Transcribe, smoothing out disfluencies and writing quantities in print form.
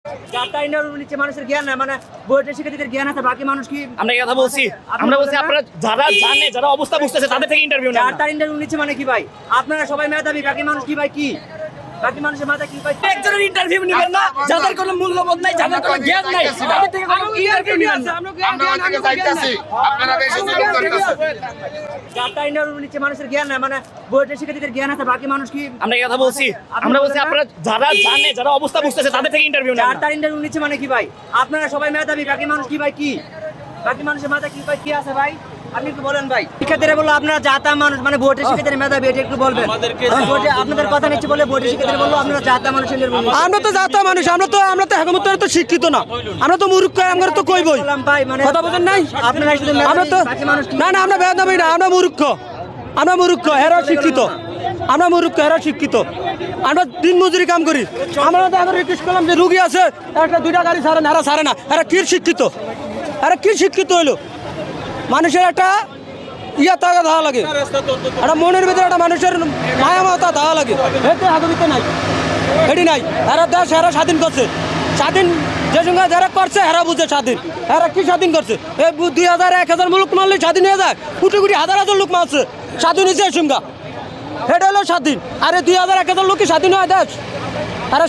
যারা ইন্টারভিউ নিচ্ছে মানুষের জ্ঞান না, মানে বইটা শিক্ষার্থীদের জ্ঞান আছে, বাকি মানুষ কি? আমরা এই কথা বলছি, আমরা বলছি আপনারা যারা জানে, যারা অবস্থা বুঝতেছে তাদের থেকে ইন্টারভিউ নেন। যারা ইন্টারভিউ নিচ্ছে মানে কি ভাই? আপনারা সবাই মেধাবী, বাকি মানুষ কি ভাই? কি বাকি মানুষের মাথা কি ভাই? একজনের ইন্টারভিউ নেবেন না যাদের কোনো মূল্যবোধ নাই, যাদের কোনো জ্ঞান নাই, তাদের থেকে কোনো ইন্টারভিউ নেবেন না। আমরা ওইদিকে যাইতাছি, আপনারা বেশি জোর করতেছেন। যারা ইন্টারভিউ নিচ্ছে মানুষের জ্ঞান না, মানে বইটা শিক্ষার্থীদের জ্ঞান আছে, বাকি মানুষ কি? আমরা এই কথা বলছি, আমরা বলছি আপনারা যারা জানে, যারা অবস্থা বুঝতেছে তাদের থেকে ইন্টারভিউ নেন। যারা ইন্টারভিউ নিচ্ছে মানে কি ভাই? আপনারা সবাই মেধাবী, বাকি মানুষ কি ভাই? কি বাকি মানুষের মাথা কি ভাই? কি আছে ভাই? আপনি একটু বলেন ভাই। শিক্ষার্থীরা বললো আপনারা যাতা মানুষ, মানে ভোটের শিক্ষার্থীদের মেধাবী, এটা একটু বলবেন। ভোটে আপনাদের কথা নিচ্ছে বলে ভোটের শিক্ষার্থীরা বললো আপনারা যাতা মানুষ। আমরা তো জাতা মানুষ, আমরা তো হেকমত তো শিক্ষিত না, আমরা তো মূর্খ, আমরা তো কই বই ভাই, মানে কথা বলেন নাই। আপনারা শুধু আমরা তো বাকি মানুষ কি? না না, আমরা বেদনাবি না, আমরা মূর্খ, আমরা মূর্খ, এরা শিক্ষিত, আমরা মূর্খ, এরা শিক্ষিত। আমরা দিন মজুরি কাম করি, আমরা তো এখন রিকোয়েস্ট করলাম যে রুগী আছে একটা দুইটা গাড়ি ছাড়ে না, এরা ছাড়ে না, এরা কি শিক্ষিত, এরা কি শিক্ষিত হইলো? মানুষের একটা ইয়া থাকা ধাওয়া লাগে, একটা মনের ভিতরে একটা মানুষের মায়া মমতা ধাওয়া লাগে, এতে হাগবিতে নাই, এটি নাই। এরা দেশ এরা স্বাধীন করছে, স্বাধীন যে সঙ্গে যারা করছে এরা বুঝে স্বাধীন, এরা কি স্বাধীন করছে? এই 2000 1000 লোক মারলে স্বাধীন হয়ে যায়, কোটি কোটি হাজার হাজার লোক মারছে, স্বাধীন হয়েছে এই সঙ্গে, এটা হলো স্বাধীন। আরে 2000 1000 লোক কি স্বাধীন হয় দেশ? আরে